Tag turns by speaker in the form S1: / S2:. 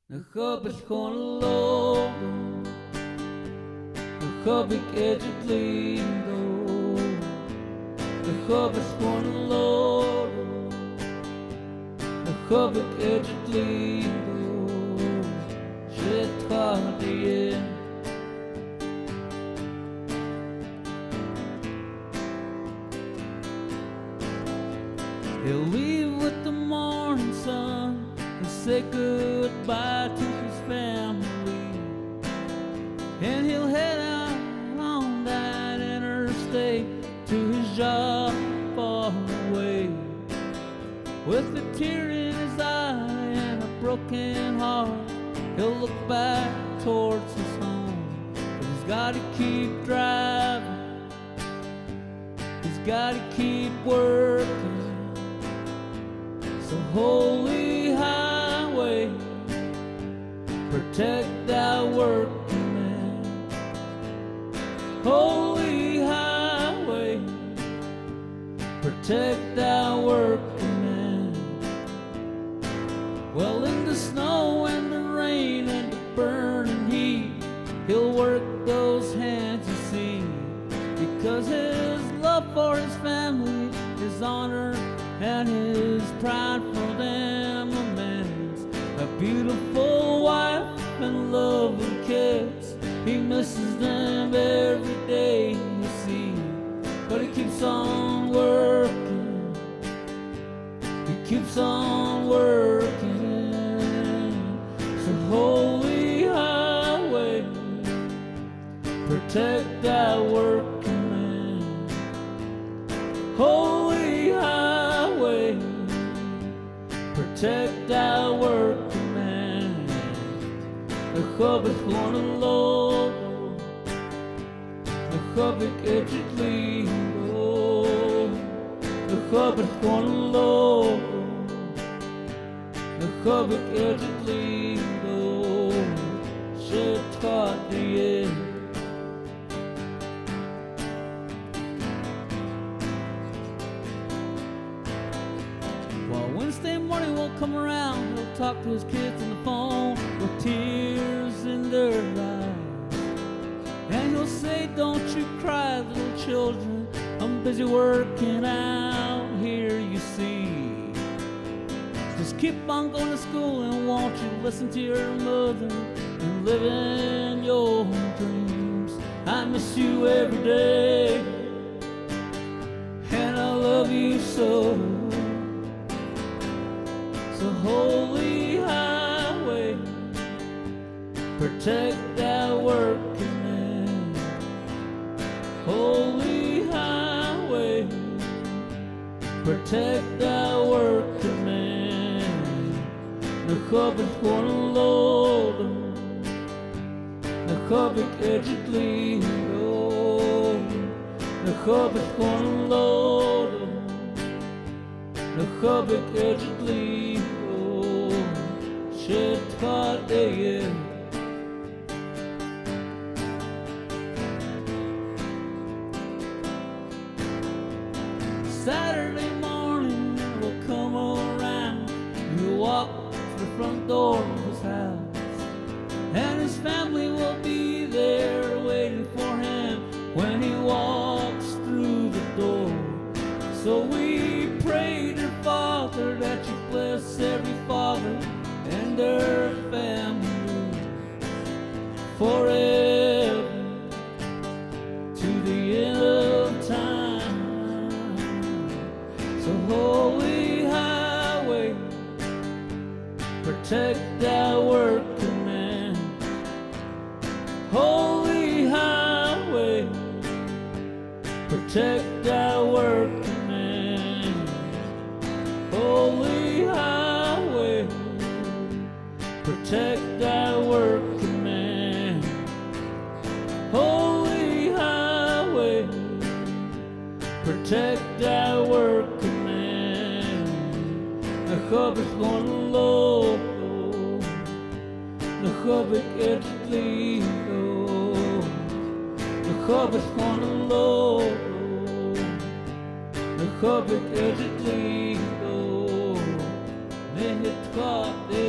S1: Nakabit ko na logo, nakabit edit lindo, nakabit ko na logo, nakabit edit lindo, shit hardin. He'll leave with the morning sun and say goodbye to his family, and he'll head out on that interstate to his job far away. With a tear in his eye and a broken heart, he'll look back towards his home, but he's gotta keep driving, he's gotta keep working. So holy highway, protect thy working man. Holy highway, protect thy working man. Well, in the snow and the rain and the burning heat, he'll work those hands, you see, because his love for his family, his honor, and his pride for them remains. A beautiful wife and loving kids, he misses them every day, you see, but he keeps on working, he keeps on working. So holy highway, protect thy working man. Holy highway, protect thy working man. Nakabit ko na logo, nakabit edit lindo, nakabit ko na logo, nakabit edit lindo, shit hardin. Wednesday morning will come around, he'll talk to his kids on the phone with tears in their eyes, and he'll say, don't you cry, little children, I'm busy working out here, you see. Just keep on going to school, and won't you listen to your mother and live in your dreams. I miss you every day, and I love you so. So holy highway, protect thy working man. Holy highway, protect thy working man. Nakabit ko na logo, nakabit edit lindo, nakabit ko na logo, nakabit edit lindo. Shit hardin. Saturday morning will come around, he'll walk to the front door of his house, and his family will be there waiting for him when he walks through the door. So we pray, dear Father, that you bless every father and their family forever to the end of time. So holy highway, protect thy working man. Holy highway, protect thy working man. Holy highway, protect thy working man. Holy highway, protect thy working man. Nakabit ko na logo, nakabit edit lindo, nakabit ko na logo, nakabit edit lindo, nehit ka de